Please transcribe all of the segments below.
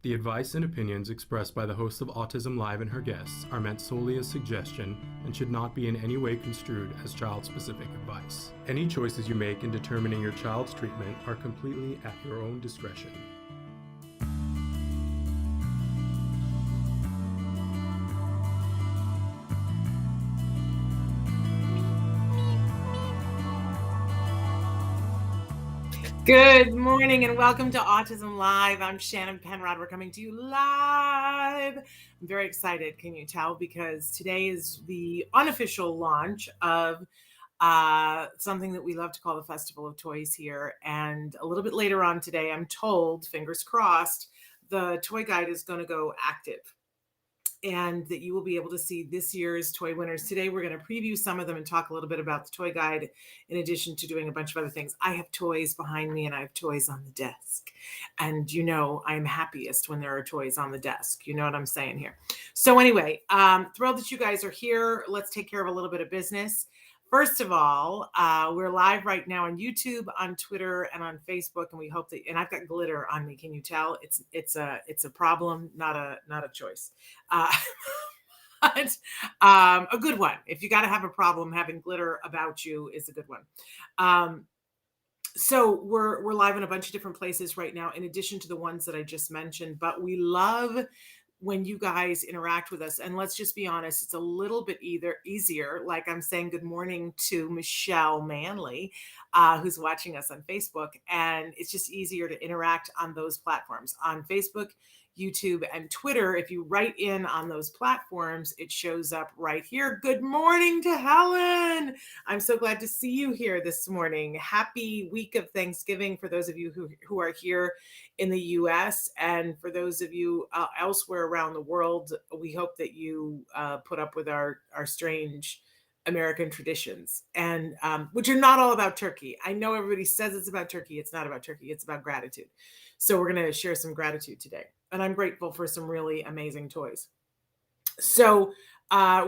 The advice and opinions expressed by the host of Autism Live and her guests are meant solely as suggestion and should not be in any way construed as child-specific advice. Any choices you make in determining your child's treatment are completely at your own discretion. Good morning and welcome to Autism Live. I'm Shannon Penrod. We're coming to you live. I'm very excited, can you tell? Because today is the unofficial launch of something that we love to call the Festival of Toys here. And a little bit later on today, I'm told, fingers crossed, the toy guide is going to go active, and that you will be able to see this year's toy winners. Today, we're going to preview some of them and talk a little bit about the toy guide, in addition to doing a bunch of other things. I have toys behind me and I have toys on the desk. And you know, I'm happiest when there are toys on the desk. You know what I'm saying here. So anyway, thrilled that you guys are here. Let's take care of a little bit of business. First of all, we're live right now on YouTube, on Twitter, and on Facebook, and we hope that. And I've got glitter on me. Can you tell? It's a problem, not a choice, but a good one. If you got to have a problem, having glitter about you is a good one. So we're live in a bunch of different places right now, in addition to the ones that I just mentioned. But we love when you guys interact with us. And let's just be honest, it's a little bit easier. Like I'm saying good morning to Michelle Manley, who's watching us on Facebook. And it's just easier to interact on those platforms. On Facebook, YouTube, and Twitter, if you write in on those platforms, it shows up right here. Good morning to Helen. I'm so glad to see you here this morning. Happy week of Thanksgiving for those of you who are here in the US, and for those of you elsewhere around the world. We hope that you put up with our strange American traditions, and which are not all about turkey. I know everybody says it's about turkey. It's not about turkey. It's about gratitude. So we're going to share some gratitude today. And I'm grateful for some really amazing toys. So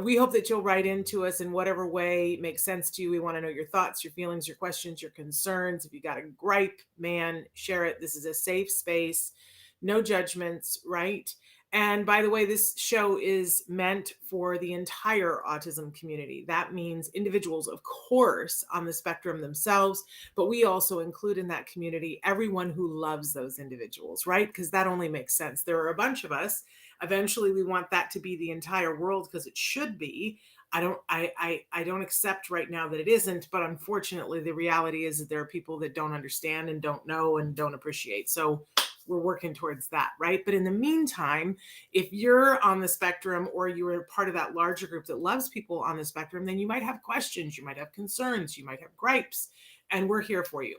we hope that you'll write into us in whatever way makes sense to you. We want to know your thoughts, your feelings, your questions, your concerns. If you got a gripe, man, share it. This is a safe space, no judgments, right? And by the way, this show is meant for the entire autism community. That means individuals, of course, on the spectrum themselves, but we also include in that community everyone who loves those individuals, right? Because that only makes sense. There are a bunch of us. Eventually, we want that to be the entire world, because it should be. I don't accept right now that it isn't, but unfortunately, the reality is that there are people that don't understand and don't know and don't appreciate. So we're working towards that, right? But in the meantime, if you're on the spectrum, or you're part of that larger group that loves people on the spectrum, then you might have questions, you might have concerns, you might have gripes, and we're here for you.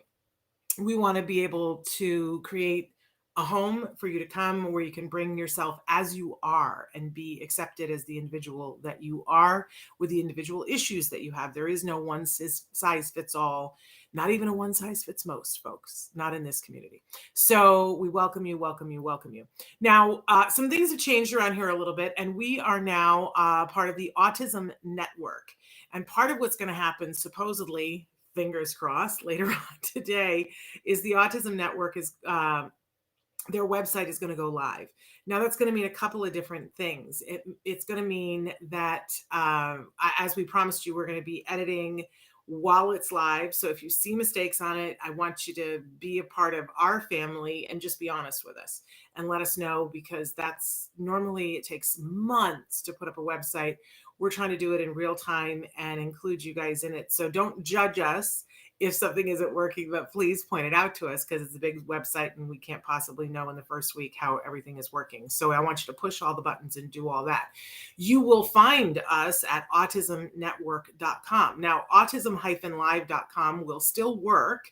We want to be able to create a home for you to come, where you can bring yourself as you are and be accepted as the individual that you are, with the individual issues that you have. There is no one size fits all, not even a one size fits most, folks, not in this community. So we welcome you, welcome you, welcome you. Now, some things have changed around here a little bit, and we are now part of the Autism Network. And part of what's going to happen, supposedly, fingers crossed, later on today, is the Autism Network is their website is going to go live. Now, that's going to mean a couple of different things. It's going to mean that, as we promised you, we're going to be editing while it's live. So if you see mistakes on it, I want you to be a part of our family and just be honest with us and let us know, because that's normally, it takes months to put up a website. We're trying to do it in real time and include you guys in it. So don't judge us if something isn't working, but please point it out to us, because it's a big website and we can't possibly know in the first week how everything is working. So I want you to push all the buttons and do all that. You will find us at autismnetwork.com. Now, autism-live.com will still work,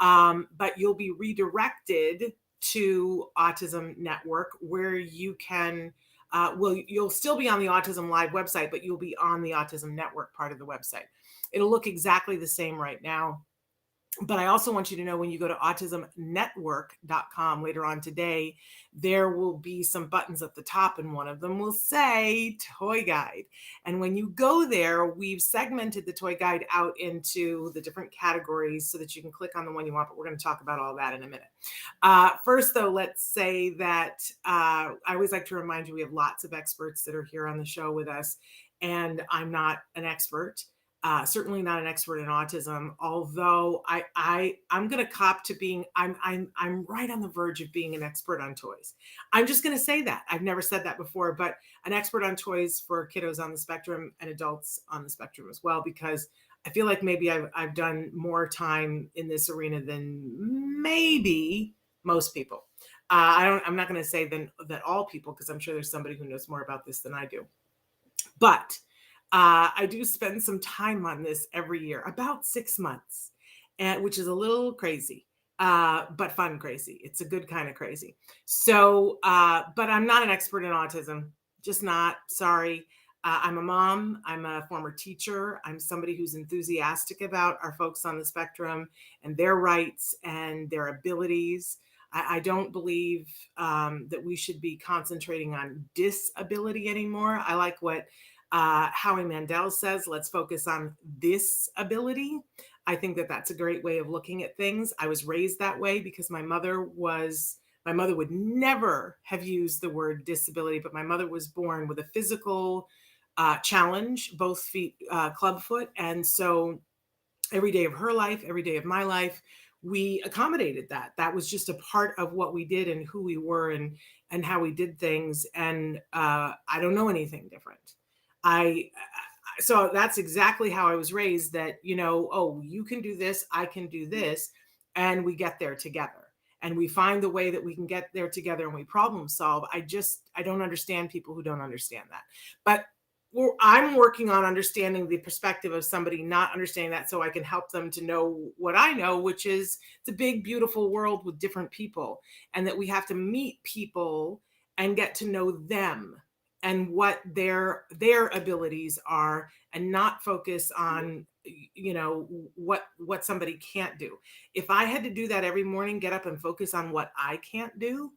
but you'll be redirected to Autism Network, where you can you'll still be on the Autism Live website, but you'll be on the Autism Network part of the website. It'll look exactly the same right now. But I also want you to know, when you go to autismnetwork.com later on today, there will be some buttons at the top, and one of them will say Toy Guide. And when you go there, we've segmented the Toy Guide out into the different categories so that you can click on the one you want, but we're going to talk about all that in a minute. First, though, let's say that I always like to remind you we have lots of experts that are here on the show with us, and I'm not an expert. Certainly not an expert in autism, although I'm going to cop to being, I'm right on the verge of being an expert on toys. I'm just going to say that. I've never said that before, but an expert on toys for kiddos on the spectrum and adults on the spectrum as well, because I feel like maybe I've done more time in this arena than maybe most people. I'm not going to say that all people, because I'm sure there's somebody who knows more about this than I do. But I do spend some time on this every year, about 6 months, which is a little crazy, but fun crazy. It's a good kind of crazy. So, but I'm not an expert in autism, just not. Sorry. I'm a mom. I'm a former teacher. I'm somebody who's enthusiastic about our folks on the spectrum and their rights and their abilities. I don't believe that we should be concentrating on disability anymore. I like what Howie Mandel says, let's focus on this ability. I think that that's a great way of looking at things. I was raised that way because my mother would never have used the word disability, but my mother was born with a physical challenge, both feet clubfoot. And so every day of her life, every day of my life, we accommodated that. That was just a part of what we did and who we were and how we did things. And I don't know anything different. So that's exactly how I was raised, that, oh, you can do this, I can do this, and we get there together and we find the way that we can get there together and we problem solve. I don't understand people who don't understand that. But I'm working on understanding the perspective of somebody not understanding that, so I can help them to know what I know, which is it's a big, beautiful world with different people, and that we have to meet people and get to know them and what their abilities are, and not focus on what somebody can't do. If I had to do that every morning, get up and focus on what I can't do,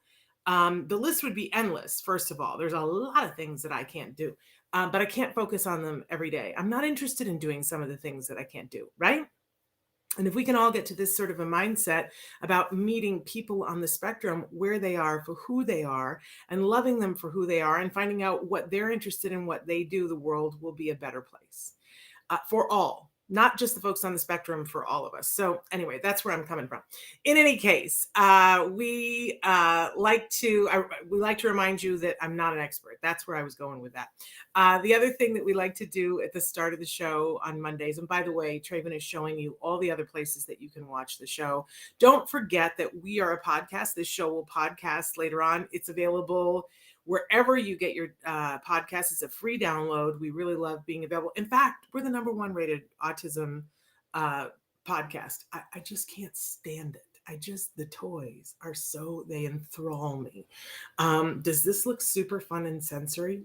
the list would be endless. First of all, there's a lot of things that I can't do, but I can't focus on them every day. I'm not interested in doing some of the things that I can't do, right? And if we can all get to this sort of a mindset about meeting people on the spectrum where they are, for who they are, and loving them for who they are, and finding out what they're interested in, what they do, the world will be a better place for all, not just the folks on the spectrum, for all of us. So anyway, that's where I'm coming from. In any case, we like to remind you that I'm not an expert. That's where I was going with that. The other thing that we like to do at the start of the show on Mondays, and by the way, Traven is showing you all the other places that you can watch the show. Don't forget that we are a podcast. This show will podcast later on. It's available wherever you get your podcast. It's a free download. We really love being available. In fact, we're the #1 rated autism podcast. I just can't stand it. The toys are they enthrall me. Does this look super fun and sensory?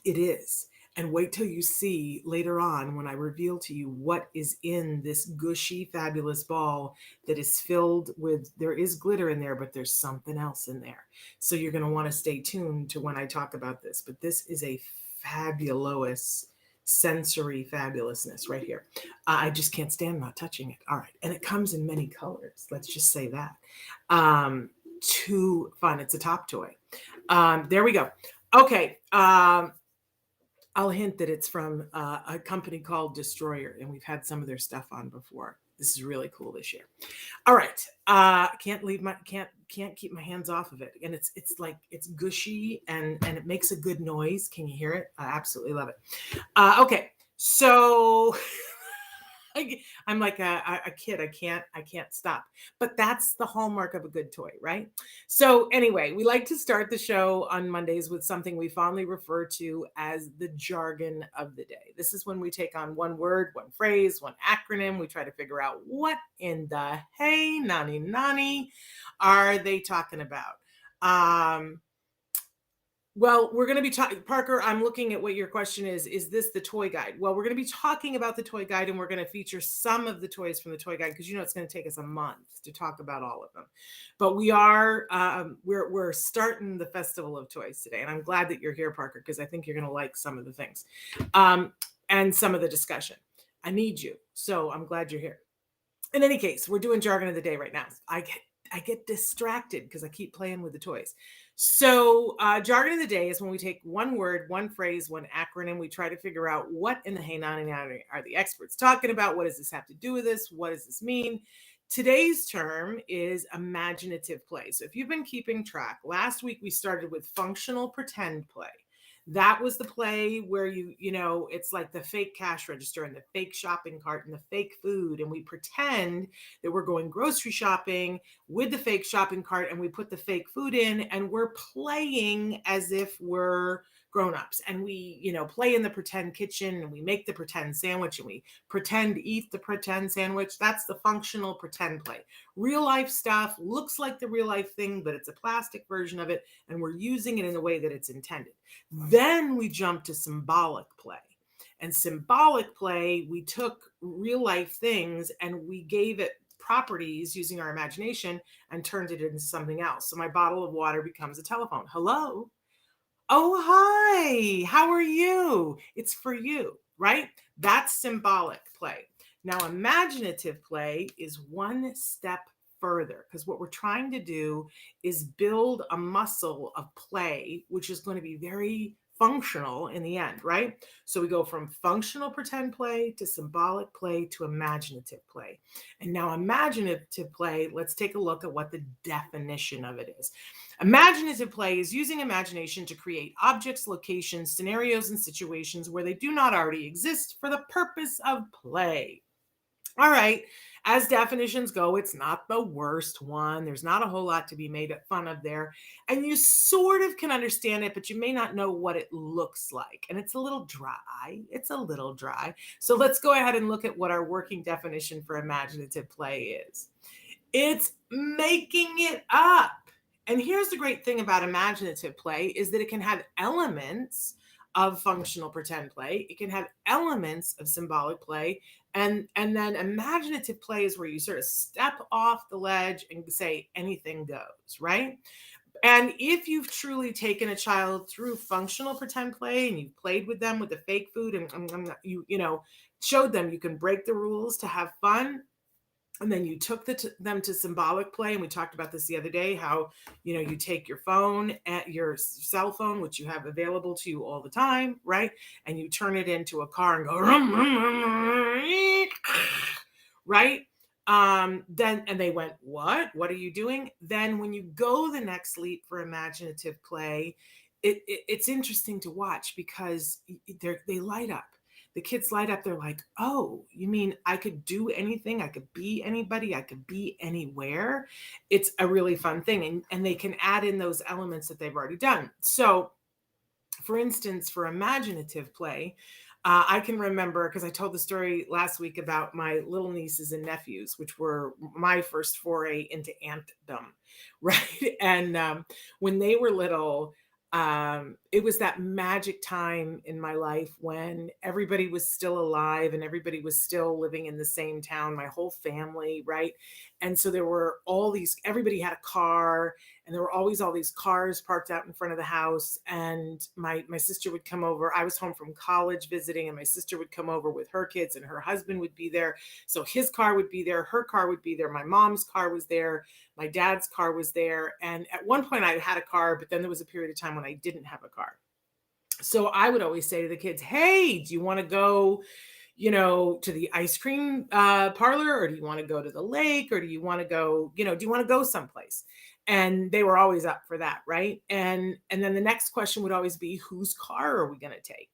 It is. And wait till you see later on when I reveal to you what is in this gushy, fabulous ball that is filled with, there is glitter in there, but there's something else in there. So you're going to want to stay tuned to when I talk about this. But this is a fabulous sensory fabulousness right here. I just can't stand not touching it. All right. And it comes in many colors. Let's just say that. Too fun. It's a top toy. There we go. Okay. I'll hint that it's from a company called Distroller, and we've had some of their stuff on before. This is really cool this year. All right, can't keep my hands off of it, and it's gushy and it makes a good noise. Can you hear it? I absolutely love it. Okay, so I'm like a kid. I can't stop. But that's the hallmark of a good toy, right? So anyway, we like to start the show on Mondays with something we fondly refer to as the jargon of the day. This is when we take on one word, one phrase, one acronym. We try to figure out what in the hey nani are they talking about. Well, we're going to be talking, Parker. I'm looking at what your question is. Is this the toy guide? Well, we're going to be talking about the toy guide, and we're going to feature some of the toys from the toy guide because it's going to take us a month to talk about all of them. But we are we're starting the Festival of Toys today, and I'm glad that you're here, Parker, because I think you're going to like some of the things and some of the discussion. I need you, so I'm glad you're here. In any case, we're doing jargon of the day right now. I get distracted because I keep playing with the toys. So jargon of the day is when we take one word, one phrase, one acronym. We try to figure out what in the hey nani are the experts talking about? What does this have to do with this? What does this mean? Today's term is imaginative play. So if you've been keeping track, last week we started with functional pretend play. That was the play where it's like the fake cash register and the fake shopping cart and the fake food. And we pretend that we're going grocery shopping with the fake shopping cart and we put the fake food in and we're playing as if we're grown-ups, and we play in the pretend kitchen and we make the pretend sandwich and we pretend eat the pretend sandwich. That's the functional pretend play. Real life stuff looks like the real life thing, but it's a plastic version of it, and we're using it in a way that it's intended. Then we jump to symbolic play. And symbolic play, we took real life things and we gave it properties using our imagination and turned it into something else. So my bottle of water becomes a telephone. Hello? Oh, hi. How are you? It's for you, right? That's symbolic play. Now, imaginative play is one step further because what we're trying to do is build a muscle of play, which is going to be very functional in the end, right? So we go from functional pretend play to symbolic play to imaginative play. And now imaginative play, let's take a look at what the definition of it is. Imaginative play is using imagination to create objects, locations, scenarios, and situations where they do not already exist for the purpose of play. All right. As definitions go, it's not the worst one. There's not a whole lot to be made fun of there. And you sort of can understand it, but you may not know what it looks like. And it's a little dry. It's a little dry. So let's go ahead and look at what our working definition for imaginative play is. It's making it up. And here's the great thing about imaginative play is that it can have elements of functional pretend play. It can have elements of symbolic play. And then imaginative play is where you sort of step off the ledge and say anything goes, right? And if you've truly taken a child through functional pretend play and you've played with them with the fake food and you showed them you can break the rules to have fun, and then you took them to symbolic play, and we talked about this the other day, how you take your phone, at your cell phone, which you have available to you all the time, right? And you turn it into a car and go right. Then and they went, what are you doing? Then when you go the next leap for imaginative play, it's interesting to watch because they light up. The kids light up. They're like, oh, you mean I could do anything? I could be anybody. I could be anywhere. It's a really fun thing. And they can add in those elements that they've already done. So for instance, for imaginative play, I can remember, because I told the story last week about my little nieces and nephews, which were my first foray into auntdom, right? And when they were little, it was that magic time in my life when everybody was still alive and everybody was still living in the same town, my whole family, right? And so there were everybody had a car, and there were always all these cars parked out in front of the house. And my sister would come over. I was home from college visiting, and my sister would come over with her kids, and her husband would be there. So his car would be there, her car would be there, my mom's car was there, my dad's car was there. And at one point I had a car, but then there was a period of time when I didn't have a car. So I would always say to the kids, hey, do you want to go to the ice cream parlor, or do you want to go to the lake, or do you want to go, do you want to go someplace? And they were always up for that, right? And then the next question would always be, whose car are we going to take?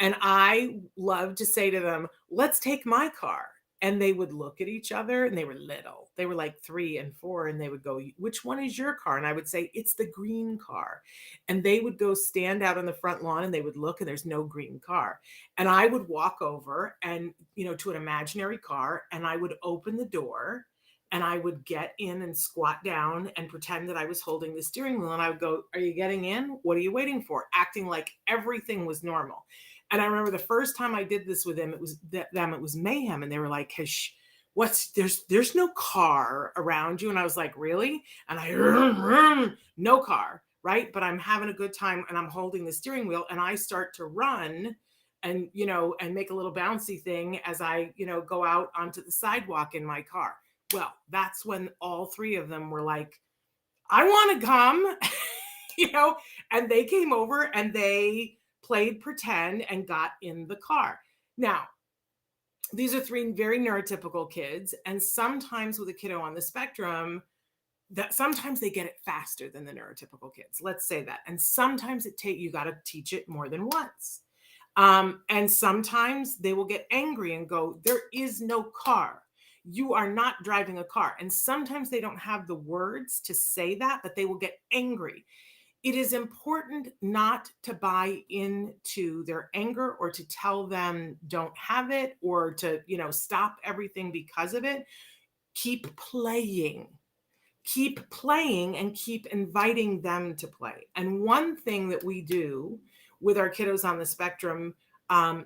And I love to say to them, let's take my car. And they would look at each other, and they were little. They were like 3 and 4, and they would go, which one is your car? And I would say, it's the green car. And they would go stand out on the front lawn, and they would look, and there's no green car. And I would walk over and, to an imaginary car, and I would open the door, and I would get in and squat down and pretend that I was holding the steering wheel. And I would go, "Are you getting in? What are you waiting for?" Acting like everything was normal. And I remember the first time I did this with them, it was mayhem. And they were like, there's no car around you. And I was like, really? And no car, right? But I'm having a good time and I'm holding the steering wheel and I start to run and, and make a little bouncy thing as I, go out onto the sidewalk in my car. Well, that's when all three of them were like, "I want to come," and they came over and they played pretend and got in the car. Now, these are three very neurotypical kids. And sometimes with a kiddo on the spectrum, that sometimes they get it faster than the neurotypical kids. Let's say that. And sometimes you got to teach it more than once. And sometimes they will get angry and go, "There is no car. You are not driving a car." And sometimes they don't have the words to say that, but they will get angry. It is important not to buy into their anger or to tell them don't have it or to, stop everything because of it. Keep playing. Keep playing and keep inviting them to play. And one thing that we do with our kiddos on the spectrum,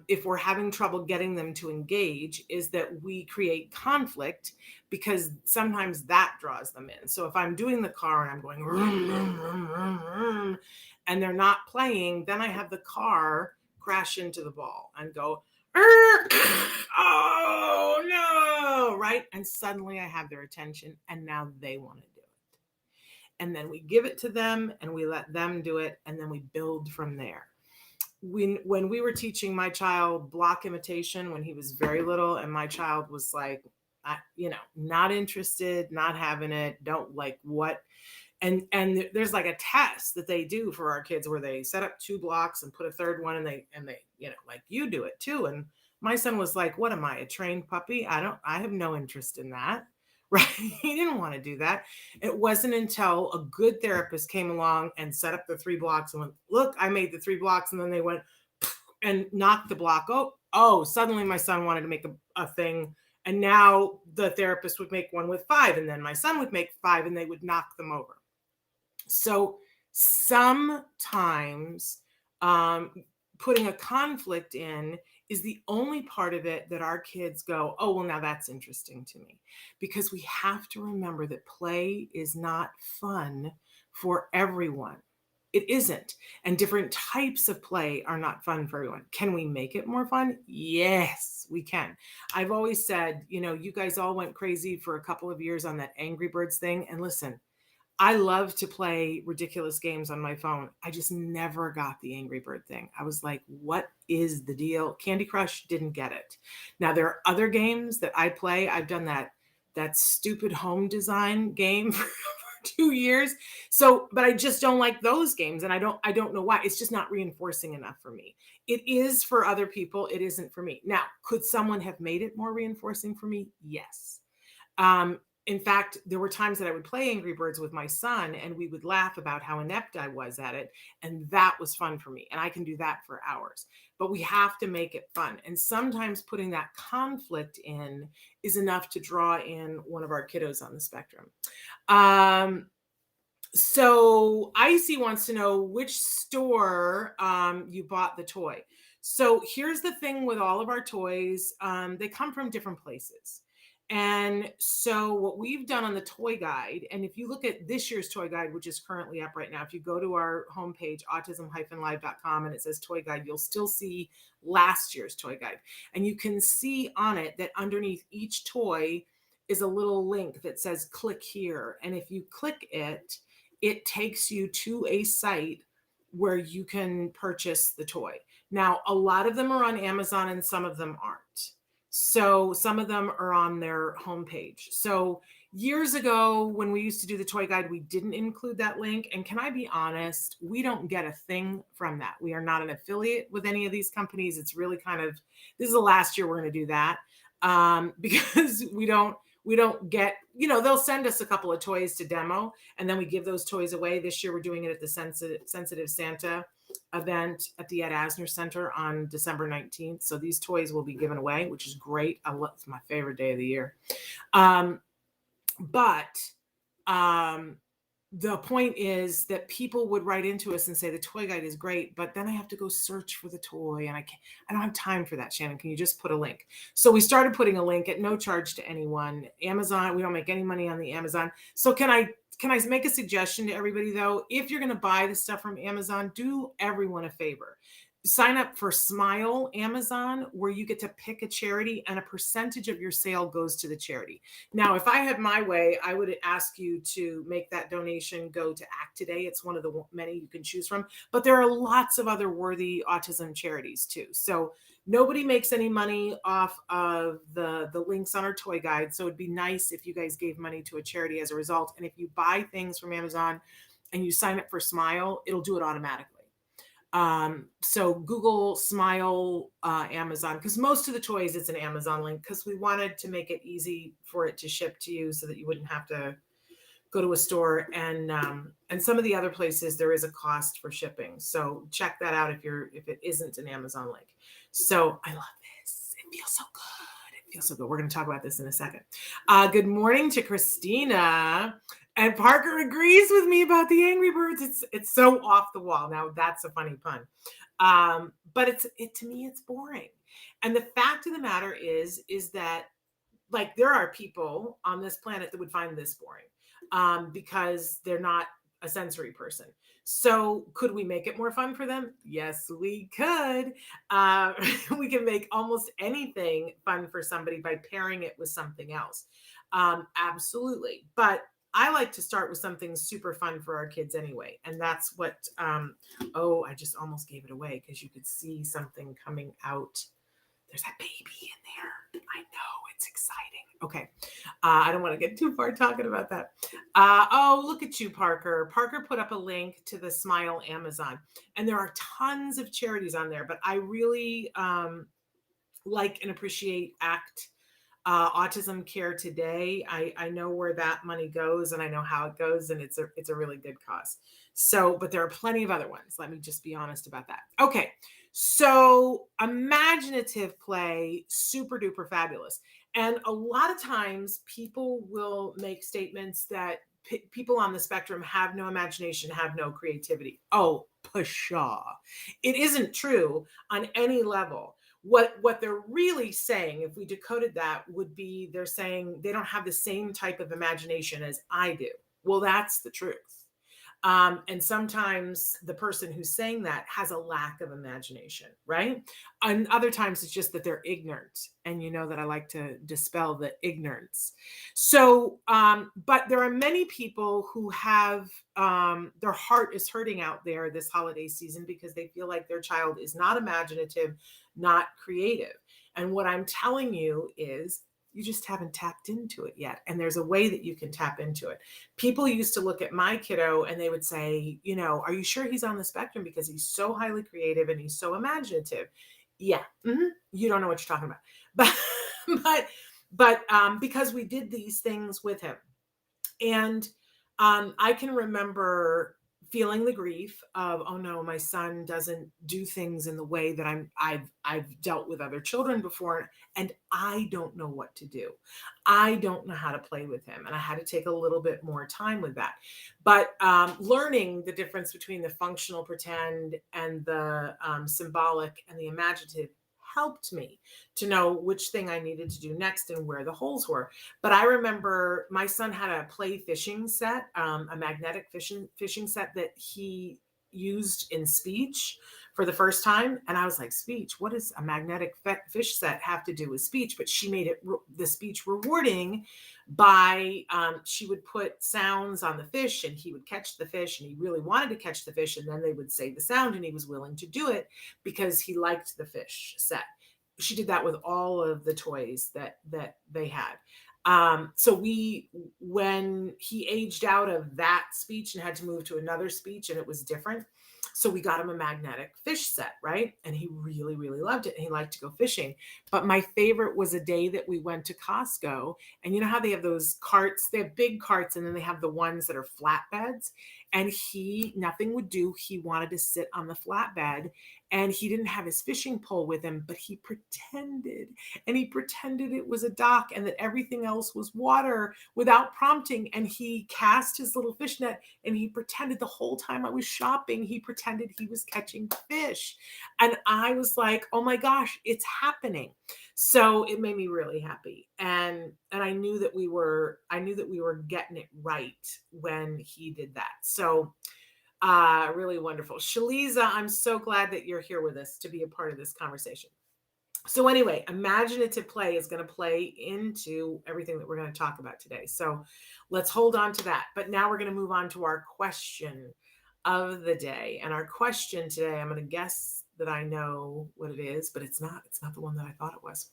if we're having trouble getting them to engage, is that we create conflict because sometimes that draws them in. So if I'm doing the car and I'm going vroom, vroom, vroom, vroom, vroom, and they're not playing, then I have the car crash into the ball and go, "Oh no," right? And suddenly I have their attention and now they want to do it. And then we give it to them and we let them do it. And then we build from there. When we were teaching my child block imitation when he was very little, and my child was like, not interested, not having it, don't like what. And there's like a test that they do for our kids where they set up 2 blocks and put a third one and they, like you do it too. And my son was like, "What am I, a trained puppy? I have no interest in that." Right? He didn't want to do that. It wasn't until a good therapist came along and set up the 3 blocks and went, "Look, I made the 3 blocks." And then they went and knocked the block. Oh, suddenly my son wanted to make a thing. And now the therapist would make one with 5. And then my son would make 5 and they would knock them over. So sometimes putting a conflict in is the only part of it that our kids go, "Oh, well, now that's interesting to me." Because we have to remember that play is not fun for everyone. It isn't. And different types of play are not fun for everyone. Can we make it more fun? Yes, we can. I've always said, you guys all went crazy for a couple of years on that Angry Birds thing. And listen, I love to play ridiculous games on my phone. I just never got the Angry Bird thing. I was like, what is the deal? Candy Crush, didn't get it. Now there are other games that I play. I've done that stupid home design game for 2 years. So, but I just don't like those games. And I don't know why. It's just not reinforcing enough for me. It is for other people. It isn't for me. Now, could someone have made it more reinforcing for me? Yes. In fact, there were times that I would play Angry Birds with my son and we would laugh about how inept I was at it. And that was fun for me. And I can do that for hours. But we have to make it fun. And sometimes putting that conflict in is enough to draw in one of our kiddos on the spectrum. So Icy wants to know which store you bought the toy. So here's the thing with all of our toys. They come from different places. And so what we've done on the toy guide, and if you look at this year's toy guide, which is currently up right now, if you go to our homepage, autism-live.com, and it says toy guide, you'll still see last year's toy guide. And you can see on it that underneath each toy is a little link that says click here. And if you click it, it takes you to a site where you can purchase the toy. Now, a lot of them are on Amazon and some of them aren't. So some of them are on their homepage. So years ago, when we used to do the toy guide, we didn't include that link. And can I be honest, we don't get a thing from that. We are not an affiliate with any of these companies. It's really this is the last year we're going to do that because we don't get, they'll send us a couple of toys to demo and then we give those toys away. This year we're doing it at the Sensitive Santa event at the Ed Asner Center on December 19th. So these toys will be given away, which is great. It's my favorite day of the year. But the point is that people would write into us and say the toy guide is great, but then I have to go search for the toy, and I don't have time for that. Shannon, can you just put a link? So we started putting a link at no charge to anyone. Amazon, we don't make any money on the Amazon. So can I make a suggestion to everybody though? If you're going to buy the stuff from Amazon, do everyone a favor. Sign up for Smile Amazon, where you get to pick a charity and a percentage of your sale goes to the charity. Now, if I had my way, I would ask you to make that donation go to Act Today. It's one of the many you can choose from, but there are lots of other worthy autism charities too. So nobody makes any money off of the links on our toy guide. So it'd be nice if you guys gave money to a charity as a result. And if you buy things from Amazon and you sign up for Smile, it'll do it automatically. So Google Smile Amazon, because most of the toys it's an Amazon link, because we wanted to make it easy for it to ship to you so that you wouldn't have to go to a store. And some of the other places there is a cost for shipping. So check that out if it isn't an Amazon link. So I love this. It feels so good. It feels so good. We're going to talk about this in a second. Good morning to Christina. And Parker agrees with me about the Angry Birds. It's so off the wall. Now that's a funny pun. But to me, it's boring. And the fact of the matter is that like there are people on this planet that would find this boring because they're not a sensory person. So could we make it more fun for them? Yes, we could. We can make almost anything fun for somebody by pairing it with something else. Absolutely. But I like to start with something super fun for our kids anyway. And that's what, I just almost gave it away because you could see something coming out. There's that baby in there. I know, it's exciting. Okay. I don't want to get too far talking about that. Look at you, Parker. Parker put up a link to the Smile Amazon. And there are tons of charities on there, but I really like and appreciate Autism Care Today. I know where that money goes and I know how it goes, and it's a really good cause. So, but there are plenty of other ones. Let me just be honest about that. Okay. So imaginative play, super duper fabulous. And a lot of times people will make statements that people on the spectrum have no imagination, have no creativity. Oh, pshaw. It isn't true on any level. What they're really saying, if we decoded that, would be they're saying they don't have the same type of imagination as I do. Well, that's the truth. And sometimes the person who's saying that has a lack of imagination, right? And other times it's just that they're ignorant. And you know that I like to dispel the ignorance. So, but there are many people who have their heart is hurting out there this holiday season because they feel like their child is not imaginative, not creative. And what I'm telling you is you just haven't tapped into it yet. And there's a way that you can tap into it. People used to look at my kiddo and they would say, are you sure he's on the spectrum because he's so highly creative and he's so imaginative? Yeah. Mm-hmm. You don't know what you're talking about. But because we did these things with him. And I can remember feeling the grief of, oh no, my son doesn't do things in the way that I've dealt with other children before, and I don't know what to do. I don't know how to play with him, and I had to take a little bit more time with that. But learning the difference between the functional pretend and the symbolic and the imaginative helped me to know which thing I needed to do next and where the holes were. But I remember my son had a play fishing set, a magnetic fishing set that he used in speech for the first time. And I was like, speech, what does a magnetic fish set have to do with speech? But she made it the speech rewarding by she would put sounds on the fish and he would catch the fish, and he really wanted to catch the fish, and then they would say the sound and he was willing to do it because he liked the fish set. She did that with all of the toys that they had. So when he aged out of that speech and had to move to another speech and it was different, so we got him a magnetic fish set, right? And he really, really loved it. And he liked to go fishing. But my favorite was a day that we went to Costco. And you know how they have those carts? They have big carts, and then they have the ones that are flatbeds. And nothing would do. He wanted to sit on the flatbed. and he didn't have his fishing pole with him, but he pretended, and he pretended it was a dock and that everything else was water without prompting. And he cast his little fish net, and he pretended the whole time I was shopping, he pretended he was catching fish. And I was like, oh my gosh, it's happening. So it made me really happy. And I knew that we were getting it right when he did that. So really wonderful. Shaliza, I'm so glad that you're here with us to be a part of this conversation. So anyway, imaginative play is going to play into everything that we're going to talk about today. So let's hold on to that. But now we're going to move on to our question of the day. And our question today, I'm going to guess that I know what it is, but it's not the one that I thought it was.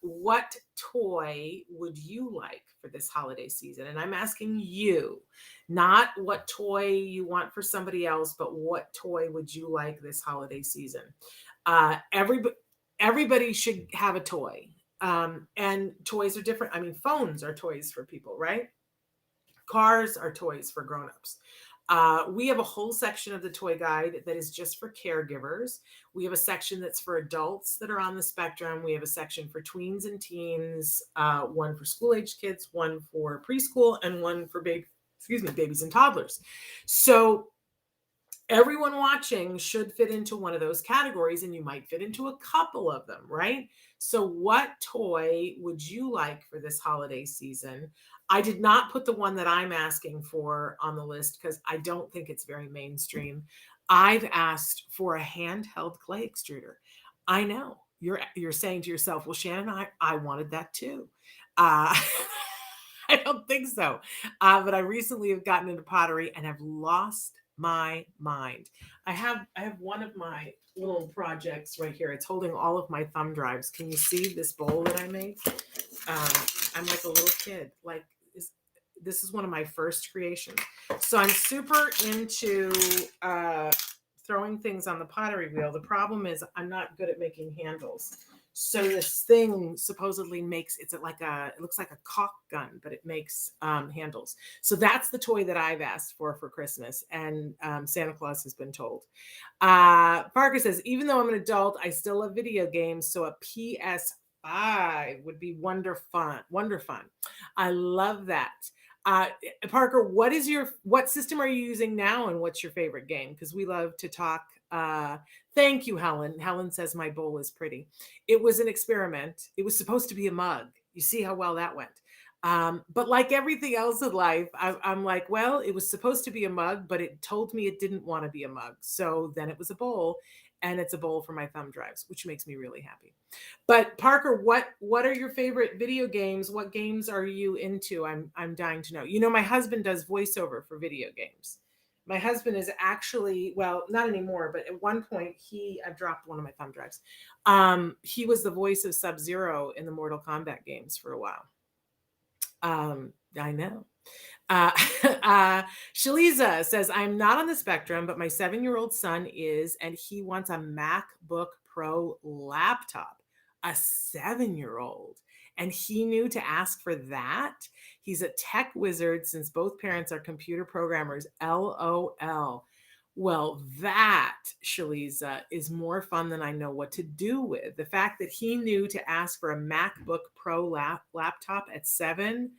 What toy would you like for this holiday season? And I'm asking you, not what toy you want for somebody else, but what toy would you like this holiday season? Everybody should have a toy. And toys are different. I mean, phones are toys for people, right? Cars are toys for grown-ups. We have a whole section of the toy guide that is just for caregivers. We have a section that's for adults that are on the spectrum. We have a section for tweens and teens, one for school-age kids, one for preschool, and one for babies and toddlers. So everyone watching should fit into one of those categories, and you might fit into a couple of them, right? So what toy would you like for this holiday season? I did not put the one that I'm asking for on the list because I don't think it's very mainstream. I've asked for a handheld clay extruder. I know you're saying to yourself, well, Shannon, I wanted that too. I don't think so. But I recently have gotten into pottery and have lost my mind. I have one of my little projects right here. It's holding all of my thumb drives. Can you see this bowl that I made? I'm like a little kid. Like this is one of my first creations. So I'm super into throwing things on the pottery wheel. The problem is I'm not good at making handles. So this thing supposedly it looks like a caulk gun, but it makes handles. So that's the toy that I've asked for Christmas, and Santa Claus has been told. Parker says, even though I'm an adult, I still love video games, so a PS5 would be wonder fun. I love that. Parker, what system are you using now, and what's your favorite game? Because we love to talk. Thank you, Helen. Helen says my bowl is pretty. It was an experiment. It was supposed to be a mug. You see how well that went. But like everything else in life, I'm like, well, it was supposed to be a mug, but it told me it didn't want to be a mug. So then it was a bowl, and it's a bowl for my thumb drives, which makes me really happy. But Parker, what are your favorite video games? What games are you into? I'm dying to know. You know, my husband does voiceover for video games. My husband is actually, well, not anymore, but at one point I've dropped one of my thumb drives. He was the voice of Sub-Zero in the Mortal Kombat games for a while. I know. Shaliza says, I'm not on the spectrum, but my 7-year-old son is, and he wants a MacBook Pro laptop. A 7-year-old. And he knew to ask for that. He's a tech wizard since both parents are computer programmers. LOL. Well, that, Shaliza, is more fun than I know what to do with. The fact that he knew to ask for a MacBook Pro laptop at 7,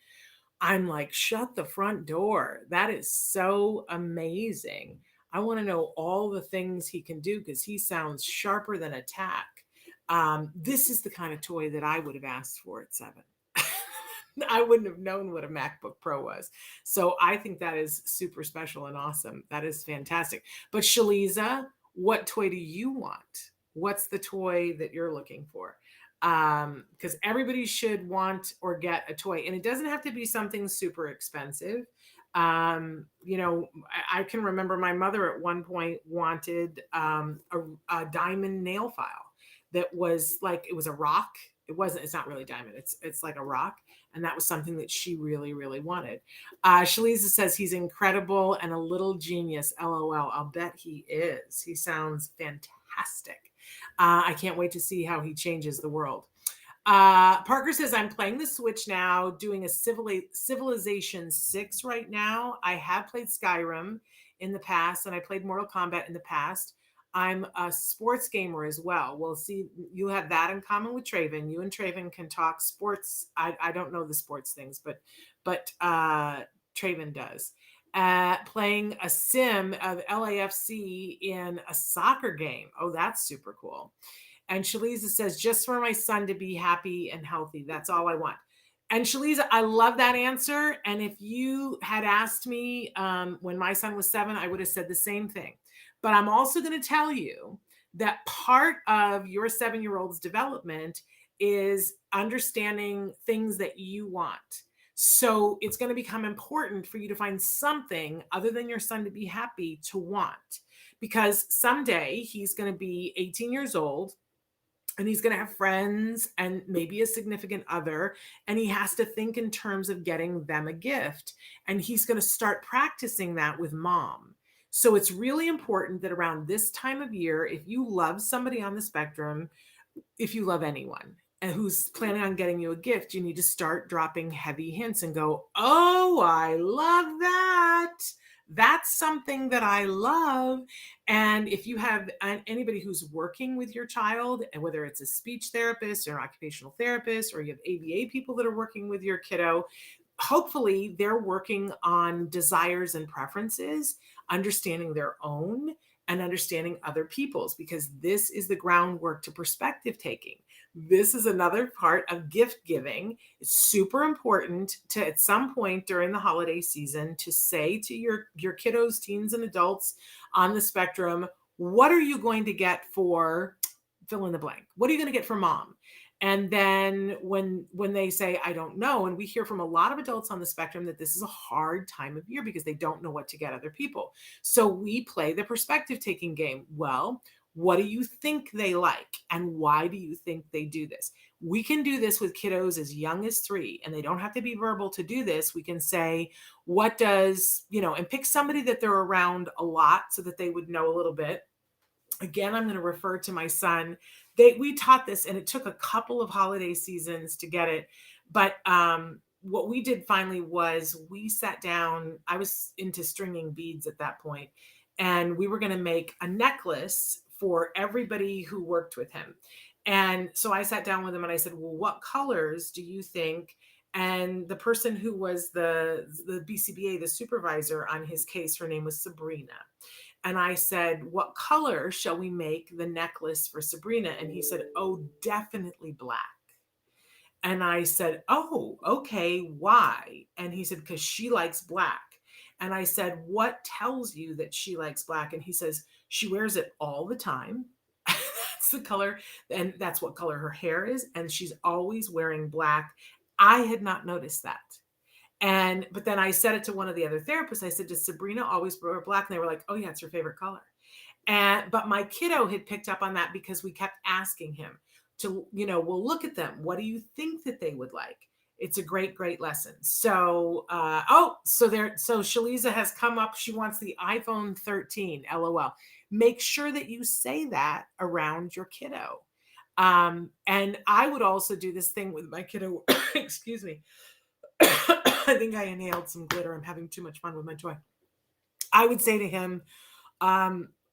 I'm like, shut the front door. That is so amazing. I want to know all the things he can do because he sounds sharper than a tack. This is the kind of toy that I would have asked for at 7. I wouldn't have known what a MacBook Pro was. So I think that is super special and awesome. That is fantastic. But Shaliza, what toy do you want? What's the toy that you're looking for? Because everybody should want or get a toy, and it doesn't have to be something super expensive. You know, I can remember my mother at one point wanted a diamond nail file that was like, it was a rock. It's not really diamond. It's like a rock. And that was something that she really, really wanted. Shaliza says he's incredible and a little genius. LOL. I'll bet he is. He sounds fantastic. I can't wait to see how he changes the world. Parker says, I'm playing the Switch now, doing a Civilization 6 right now. I have played Skyrim in the past, and I played Mortal Kombat in the past. I'm a sports gamer as well. Well, see, you have that in common with Traven. You and Traven can talk sports. I don't know the sports things, but Traven does. Playing a sim of LAFC in a soccer game. Oh, that's super cool. And Shaliza says, just for my son to be happy and healthy. That's all I want. And Shaliza, I love that answer. And if you had asked me when my son was 7, I would have said the same thing. But I'm also going to tell you that part of your 7-year-old's development is understanding things that you want. So it's going to become important for you to find something other than your son to be happy to want. Because someday he's going to be 18 years old and he's going to have friends and maybe a significant other, and he has to think in terms of getting them a gift, and he's going to start practicing that with mom. So it's really important that around this time of year, if you love somebody on the spectrum, if you love anyone and who's planning on getting you a gift, you need to start dropping heavy hints and go, oh, I love that. That's something that I love. And if you have anybody who's working with your child, and whether it's a speech therapist or an occupational therapist, or you have ABA people that are working with your kiddo, hopefully they're working on desires and preferences, understanding their own and understanding other people's, because this is the groundwork to perspective taking. This is another part of gift giving. It's super important to, at some point during the holiday season, to say to your kiddos, teens, and adults on the spectrum, what are you going to get for fill in the blank? What are you going to get for mom? And then when they say, I don't know, and we hear from a lot of adults on the spectrum that this is a hard time of year because they don't know what to get other people. So we play the perspective taking game. Well, what do you think they like? And why do you think they do this? We can do this with kiddos as young as 3, and they don't have to be verbal to do this. We can say, what does, and pick somebody that they're around a lot so that they would know a little bit. Again, I'm going to refer to my son. We taught this, and it took a couple of holiday seasons to get it. But what we did finally was we sat down. I was into stringing beads at that point, and we were going to make a necklace for everybody who worked with him. And so I sat down with him and I said, well, what colors do you think? And the person who was the BCBA, the supervisor on his case, her name was Sabrina. And I said, what color shall we make the necklace for Sabrina? And he said, oh, definitely black. And I said, oh, okay, why? And he said, because she likes black. And I said, what tells you that she likes black? And he says, she wears it all the time. That's the color. And that's what color her hair is. And she's always wearing black. I had not noticed that. But then I said it to one of the other therapists. I said, does Sabrina always wear black? And they were like, oh yeah, it's her favorite color. But my kiddo had picked up on that because we kept asking him to, well, look at them. What do you think that they would like? It's a great, great lesson. So, so Shaliza has come up. She wants the iPhone 13, LOL. Make sure that you say that around your kiddo. And I would also do this thing with my kiddo. Excuse me. I think I inhaled some glitter. I'm having too much fun with my toy. I would say to him,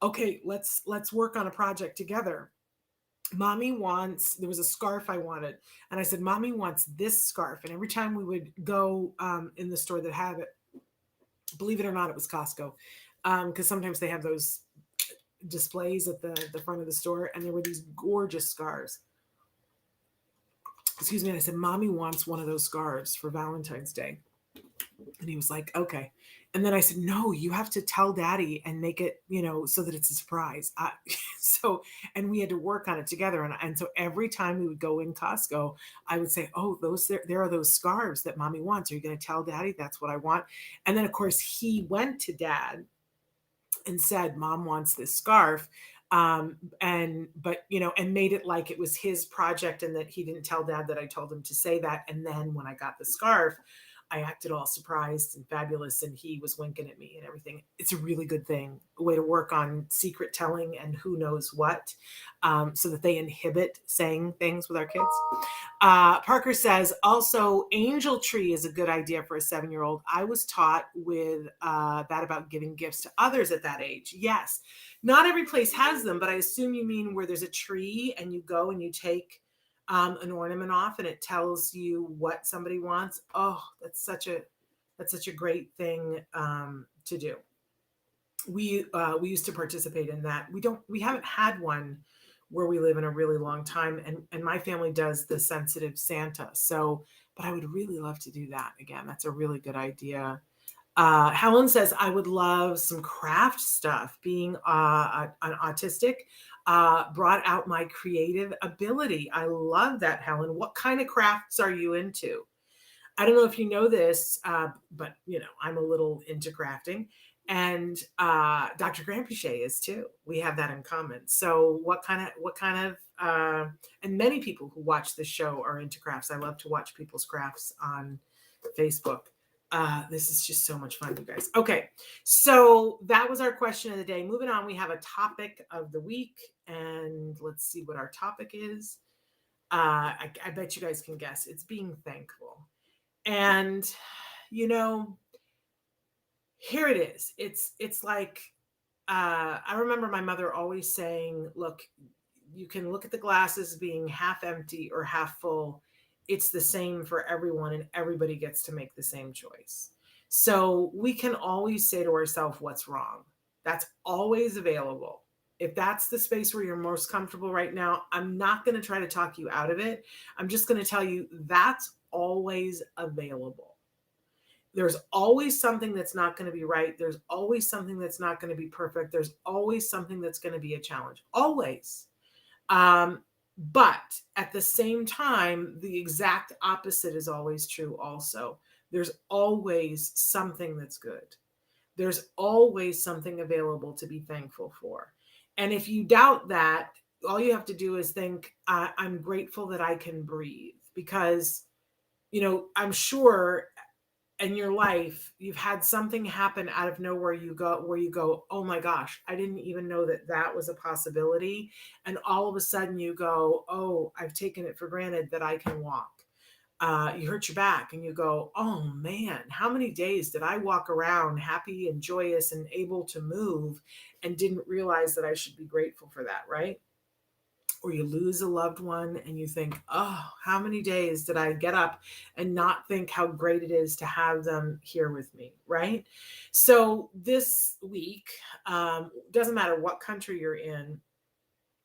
okay, let's work on a project together. Mommy wants, there was a scarf I wanted. And I said, mommy wants this scarf. And every time we would go in the store that had it, believe it or not, it was Costco. Because sometimes they have those displays at the front of the store. And there were these gorgeous scarves. Excuse me. And I said, mommy wants one of those scarves for Valentine's Day. And he was like, okay. And then I said, no, you have to tell daddy and make it, so that it's a surprise. And we had to work on it together. And so every time we would go in Costco, I would say, oh, there are those scarves that mommy wants. Are you going to tell daddy that's what I want? And then of course he went to dad and said, mom wants this scarf. And made it like it was his project and that he didn't tell dad that I told him to say that. And then when I got the scarf, I acted all surprised and fabulous, and he was winking at me and everything. It's a really good thing, a way to work on secret telling and who knows what, so that they inhibit saying things with our kids. Parker says, also, angel tree is a good idea for a 7-year-old. I was taught with that about giving gifts to others at that age. Yes, not every place has them, but I assume you mean where there's a tree and you go and you take an ornament off and it tells you what somebody wants. Oh, that's such a great thing to do. We used to participate in that. We haven't had one where we live in a really long time, and my family does the sensitive Santa. So, but I would really love to do that again. That's a really good idea. Helen says, I would love some craft stuff. Being an autistic brought out my creative ability. I love that, Helen. What kind of crafts are you into? I don't know if you know this, but I'm a little into crafting, and Dr. Grandpichet is too. We have that in common. So what kind of, and many people who watch this show are into crafts. I love to watch people's crafts on Facebook. This is just so much fun, you guys. Okay, so that was our question of the day. Moving on, we have a topic of the week, and let's see what our topic is. I bet you guys can guess. It's being thankful. And here it is. It's like I remember my mother always saying, look, you can look at the glasses being half empty or half full. It's the same for everyone, and everybody gets to make the same choice. So we can always say to ourselves, what's wrong? That's always available. If that's the space where you're most comfortable right now, I'm not going to try to talk you out of it. I'm just going to tell you that's always available. There's always something that's not going to be right. There's always something that's not going to be perfect. There's always something that's going to be a challenge. Always. But at the same time, the exact opposite is always true also. There's always something that's good. There's always something available to be thankful for. And if you doubt that, all you have to do is think, I'm grateful that I can breathe, because, I'm sure in your life, you've had something happen out of nowhere where you go, oh my gosh, I didn't even know that was a possibility. And all of a sudden you go, oh, I've taken it for granted that I can walk. You hurt your back and you go, oh man, how many days did I walk around happy and joyous and able to move and didn't realize that I should be grateful for that, right? Or you lose a loved one and you think, oh, how many days did I get up and not think how great it is to have them here with me, right? So this week, doesn't matter what country you're in,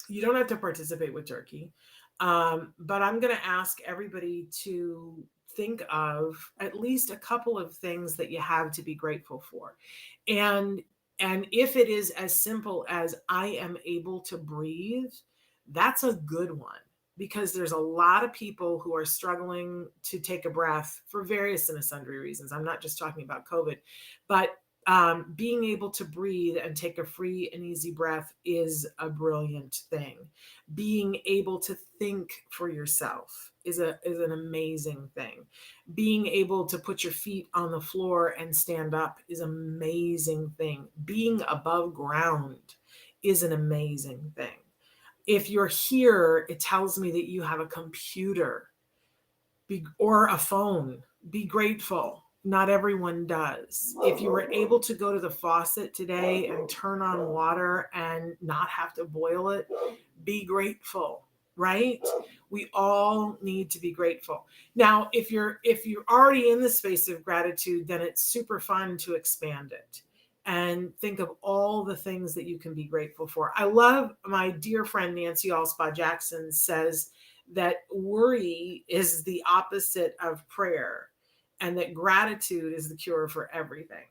you don't have to participate with turkey, but I'm going to ask everybody to think of at least a couple of things that you have to be grateful for. And if it is as simple as I am able to breathe, that's a good one, because there's a lot of people who are struggling to take a breath for various and sundry reasons. I'm not just talking about COVID, but being able to breathe and take a free and easy breath is a brilliant thing. Being able to think for yourself is an amazing thing. Being able to put your feet on the floor and stand up is an amazing thing. Being above ground is an amazing thing. If you're here, it tells me that you have a computer or a phone. Be grateful. Not everyone does. If you were able to go to the faucet today and turn on water and not have to boil it, be grateful, right? We all need to be grateful. Now, if you're already in the space of gratitude, then it's super fun to expand it and think of all the things that you can be grateful for. I love my dear friend Nancy Alspaugh Jackson says that worry is the opposite of prayer, and that gratitude is the cure for everything.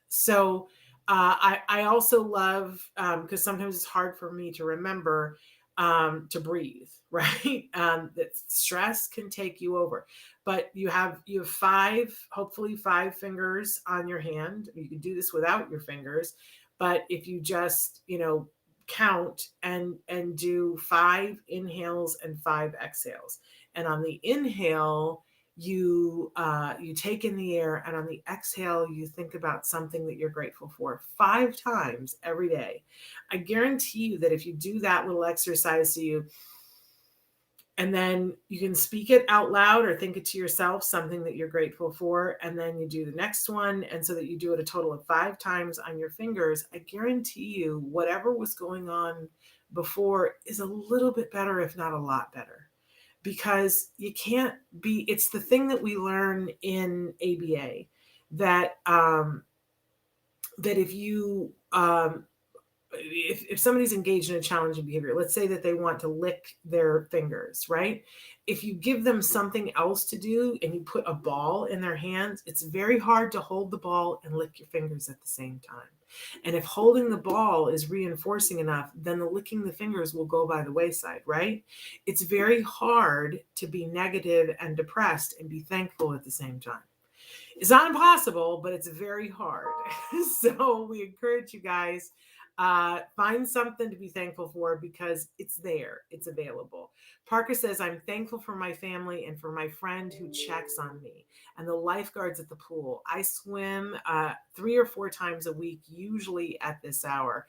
So I also love, because sometimes it's hard for me to remember to breathe, right? That stress can take you over, but you have hopefully five fingers on your hand. You can do this without your fingers, but if you just, count and do 5 inhales and 5 exhales. And on the inhale, you take in the air, and on the exhale, you think about something that you're grateful for 5 times every day. I guarantee you that if you do that little exercise, and then you can speak it out loud or think it to yourself, something that you're grateful for. And then you do the next one. And so that you do it a total of 5 times on your fingers, I guarantee you whatever was going on before is a little bit better, if not a lot better. Because you can't be, it's the thing that we learn in ABA that, that if you, if somebody's engaged in a challenging behavior, let's say that they want to lick their fingers, right? If you give them something else to do and you put a ball in their hands, it's very hard to hold the ball and lick your fingers at the same time. And if holding the ball is reinforcing enough, then the licking the fingers will go by the wayside, right? It's very hard to be negative and depressed and be thankful at the same time. It's not impossible, but it's very hard. So we encourage you guys, find something to be thankful for because it's there, it's available. Parker says, I'm thankful for my family and for my friend who checks on me and the lifeguards at the pool. I swim 3 or 4 times a week, usually at this hour.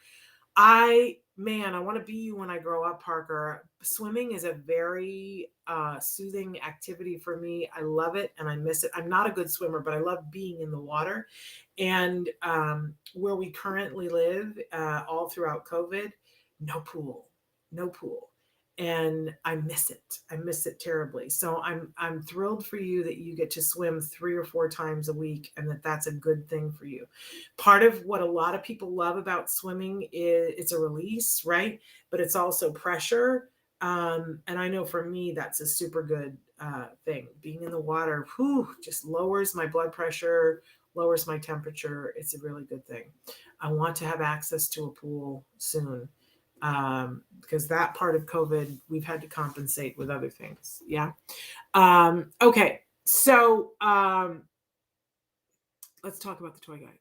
I want to be you when I grow up, Parker. Swimming is a very soothing activity for me. I love it and I miss it. I'm not a good swimmer, but I love being in the water. And where we currently live, all throughout COVID, no pool. And I miss it. I miss it terribly. So I'm thrilled for you that you get to swim 3 or 4 times a week and that's a good thing for you. Part of what a lot of people love about swimming is it's a release, right? But it's also pressure. And I know for me, that's a super good thing. Being in the water, just lowers my blood pressure, lowers my temperature. It's a really good thing. I want to have access to a pool soon. Because that part of COVID, we've had to compensate with other things. Yeah. Okay. So let's talk about the toy guide.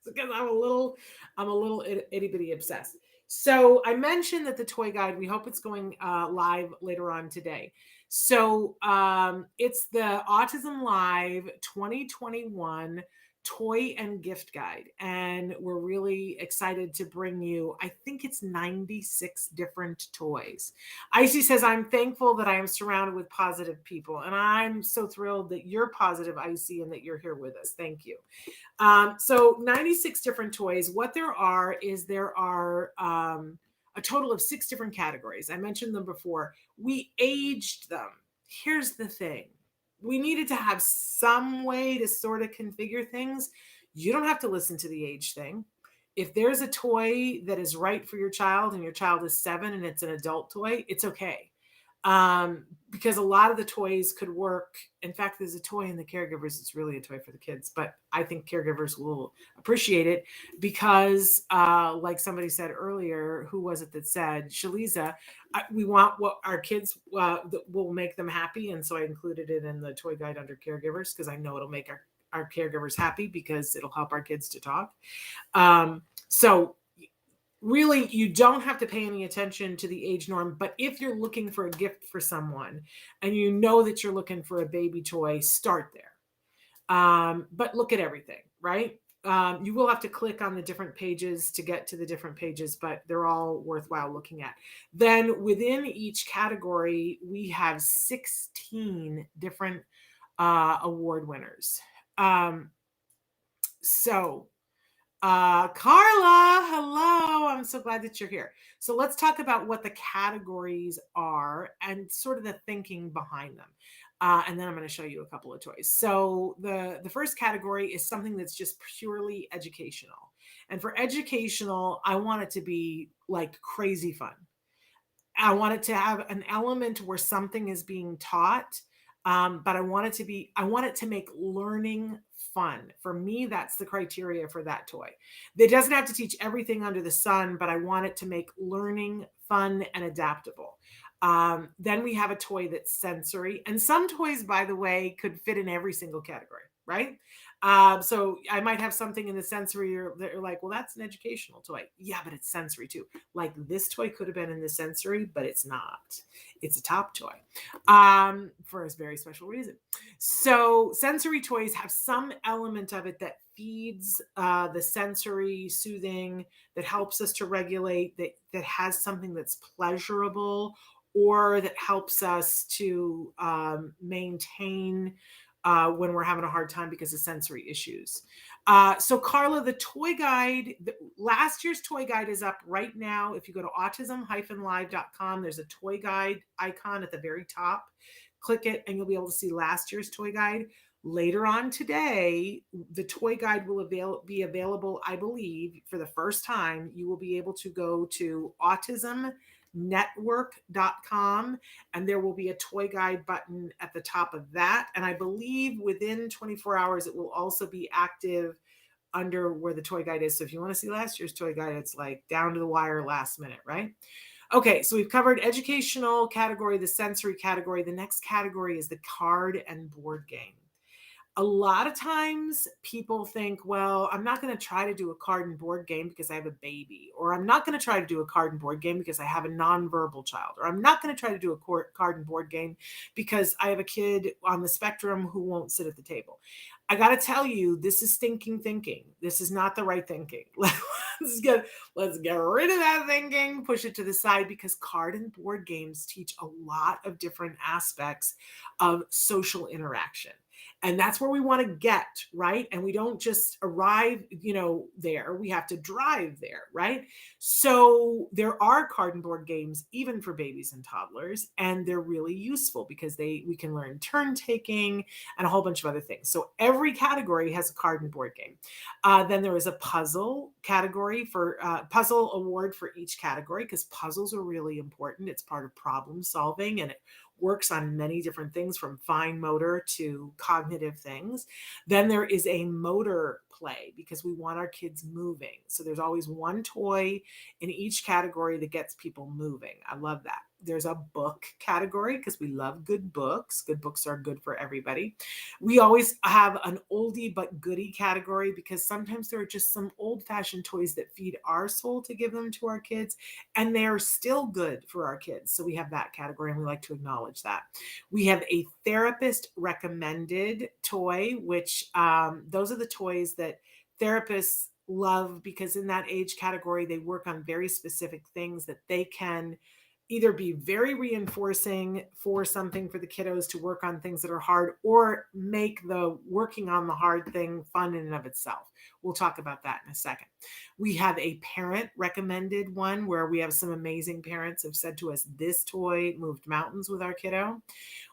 Because I'm a little itty bitty obsessed. So I mentioned that the toy guide, we hope it's going live later on today. So it's the Autism Live 2021 Toy and Gift Guide. And we're really excited to bring you, I think it's 96 different toys. Icy says, I'm thankful that I am surrounded with positive people. And I'm so thrilled that you're positive, Icy, and that you're here with us. Thank you. So 96 different toys. What there are a total of 6 different categories. I mentioned them before. We aged them. Here's the thing. We needed to have some way to sort of configure things. You don't have to listen to the age thing. If there's a toy that is right for your child and your child is 7 and it's an adult toy, it's okay. Because a lot of the toys could work. In fact, there's a toy in the caregivers. It's really a toy for the kids, but I think caregivers will appreciate it because, like somebody said earlier, who was it that said, Shaliza, we want what our kids that will make them happy. And so I included it in the toy guide under caregivers because I know it'll make our caregivers happy because it'll help our kids to talk. So really, you don't have to pay any attention to the age norm, but if you're looking for a gift for someone and you know that you're looking for a baby toy, start there. But look at everything, right? You will have to click on the different pages to get to the different pages, but they're all worthwhile looking at. Then within each category, we have 16 different award winners. Carla, hello. I'm so glad that you're here. So let's talk about what the categories are and sort of the thinking behind them. And then I'm going to show you a couple of toys. So the first category is something that's just purely educational. And for educational, I want it to be like crazy fun. I want it to have an element where something is being taught, but I want it to make learning fun. For me, that's the criteria for that toy. It doesn't have to teach everything under the sun, but I want it to make learning fun and adaptable. Then we have a toy that's sensory. And some toys, by the way, could fit in every single category, right? So I might have something in the sensory that you're like, well, that's an educational toy. Yeah, but it's sensory too. Like this toy could have been in the sensory, but it's not. It's a top toy for a very special reason. So sensory toys have some element of it that feeds the sensory soothing, that helps us to regulate, that has something that's pleasurable, or that helps us to maintain when we're having a hard time because of sensory issues. So Carla, the toy guide, last year's toy guide is up right now. If you go to autism-live.com, there's a toy guide icon at the very top. Click it and you'll be able to see last year's toy guide. Later on today, the toy guide will be available, I believe, for the first time. You will be able to go to autismnetwork.com and there will be a toy guide button at the top of that. And I believe within 24 hours, it will also be active under where the toy guide is. So if you want to see last year's toy guide, it's like down to the wire last minute, right? Okay, so we've covered educational category, the sensory category. The next category is the card and board game. A lot of times people think, well, I'm not going to try to do a card and board game because I have a baby, or I'm not going to try to do a card and board game because I have a nonverbal child, or I'm not going to try to do a card and board game because I have a kid on the spectrum who won't sit at the table. I got to tell you, this is stinking thinking. This is not the right thinking. let's get rid of that thinking, push it to the side, because card and board games teach a lot of different aspects of social interaction. And that's where we want to get, right? And we don't just arrive, there. We have to drive there, right? So there are card and board games even for babies and toddlers, and they're really useful because we can learn turn taking and a whole bunch of other things. So every category has a card and board game. Then there is a puzzle category for puzzle award for each category, because puzzles are really important. It's part of problem solving, and it works on many different things from fine motor to cognitive things. Then there is a motor play because we want our kids moving. So there's always one toy in each category that gets people moving. I love that. There's a book category because we love good books. Good books are good for everybody. We always have an oldie but goodie category because sometimes there are just some old-fashioned toys that feed our soul to give them to our kids, and they're still good for our kids. So we have that category, and we like to acknowledge that. We have a therapist recommended toy, which those are the toys that therapists love because in that age category, they work on very specific things that they can either be very reinforcing for something for the kiddos to work on things that are hard, or make the working on the hard thing fun in and of itself. We'll talk about that in a second. We have a parent recommended one where we have some amazing parents have said to us, this toy moved mountains with our kiddo.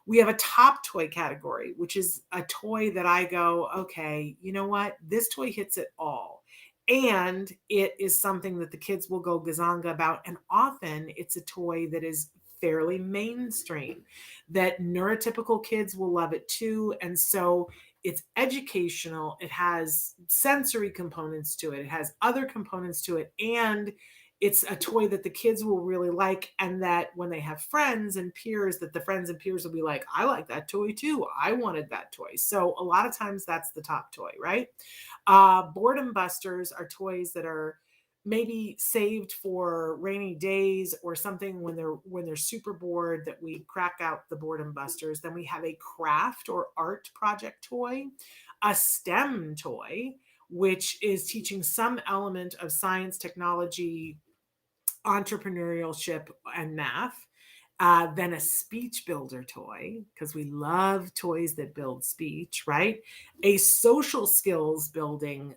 We have a top toy category, which is a toy that I go, okay, you know what? This toy hits it all. And it is something that the kids will go gazanga about. And often it's a toy that is fairly mainstream, that neurotypical kids will love it too. And so it's educational. It has sensory components to it. It has other components to it. And it's a toy that the kids will really like, and that when they have friends and peers, that the friends and peers will be like, I like that toy too. I wanted that toy. So a lot of times that's the top toy, right? Boredom busters are toys that are maybe saved for rainy days or something when they're super bored, that we crack out the boredom busters. Then we have a craft or art project toy, a STEM toy, which is teaching some element of science, technology, entrepreneurship, and math. Then a speech builder toy, because we love toys that build speech, right? A social skills building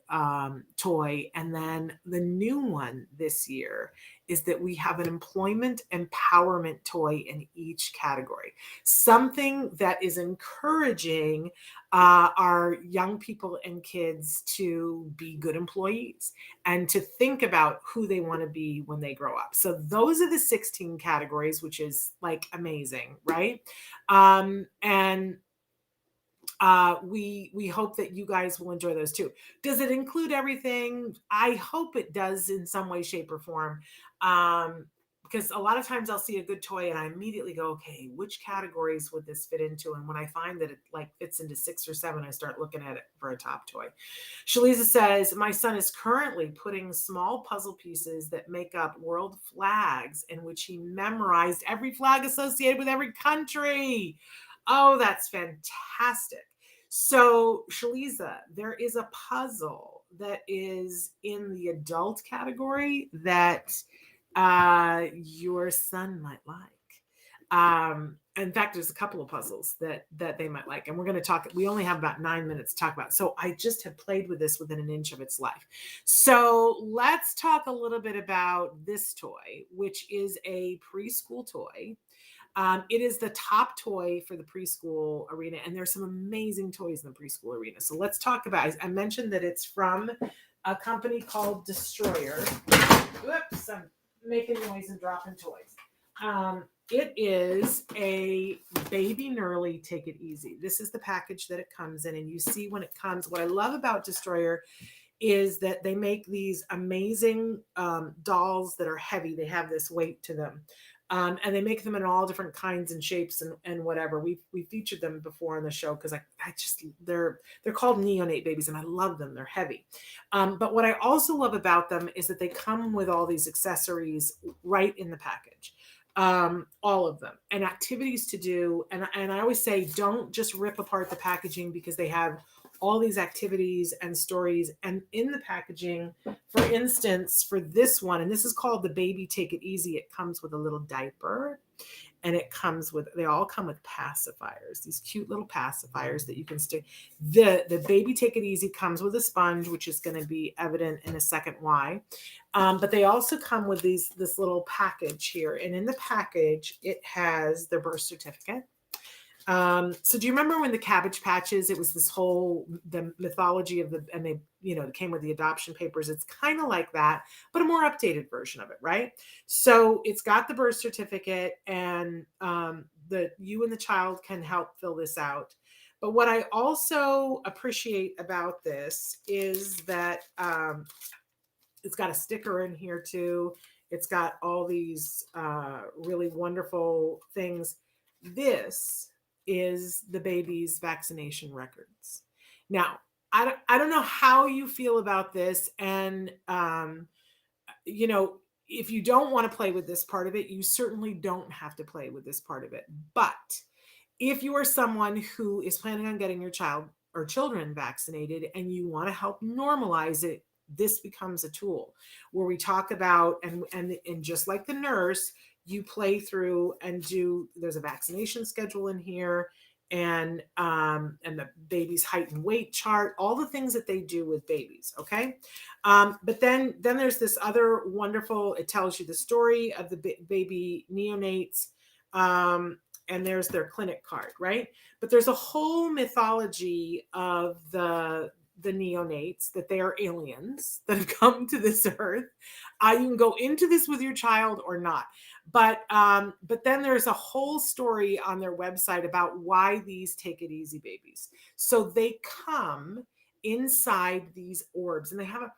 toy. And then the new one this year is that we have an employment empowerment toy in each category. Something that is encouraging our young people and kids to be good employees and to think about who they want to be when they grow up. So those are the 16 categories, which is like amazing, right? And we hope that you guys will enjoy those too. Does it include everything? I hope it does in some way, shape, or form. because a lot of times I'll see a good toy and I immediately go, okay, which categories would this fit into? And when I find that it like fits into 6 or 7, I start looking at it for a top toy. Shaliza says, my son is currently putting small puzzle pieces that make up world flags in which he memorized every flag associated with every country. Oh, that's fantastic. So, Shaliza, there is a puzzle that is in the adult category that your son might like. In fact, there's a couple of puzzles that they might like, and we're going to talk. We only have about 9 minutes to talk about. So I just have played with this within an inch of its life. So let's talk a little bit about this toy, which is a preschool toy. It is the top toy for the preschool arena, and there's some amazing toys in the preschool arena. So let's talk about. I mentioned that it's from a company called Distroller. Oops, I'm making noise and dropping toys. It is a baby Nerlie Take It Easy. This is the package that it comes in, and you see when it comes. What I love about Distroller is that they make these amazing dolls that are heavy. They have this weight to them. And they make them in all different kinds and shapes and whatever. We featured them before on the show because I just they're called neonate babies and I love them. They're heavy. But what I also love about them is that they come with all these accessories right in the package. All of them, and activities to do. And I always say, don't just rip apart the packaging because they have all these activities and stories. And in the packaging, for instance, for this one, and this is called the Baby Take It Easy, it comes with a little diaper, and it comes with, they all come with pacifiers, these cute little pacifiers that you can stick. The Baby Take It Easy comes with a sponge, which is going to be evident in a second why. But they also come with this little package here. And in the package, it has their birth certificate. So do you remember when the Cabbage Patches, it was this whole, the mythology of and they, it came with the adoption papers. It's kind of like that, but a more updated version of it, right? So it's got the birth certificate, and you and the child can help fill this out. But what I also appreciate about this is that it's got a sticker in here too. It's got all these really wonderful things. This is the baby's vaccination records. Now, I don't know how you feel about this. And, if you don't want to play with this part of it, you certainly don't have to play with this part of it. But if you are someone who is planning on getting your child or children vaccinated and you want to help normalize it, this becomes a tool where we talk about, and just like the nurse, you play through and there's a vaccination schedule in here, and the baby's height and weight chart, all the things that they do with babies. Okay. But then there's this other wonderful, it tells you the story of the baby neonates. And there's their clinic card, right? But there's a whole mythology of the neonates, that they are aliens that have come to this earth. You can go into this with your child or not. But then there's a whole story on their website about why these Take It Easy babies. So they come inside these orbs, and they have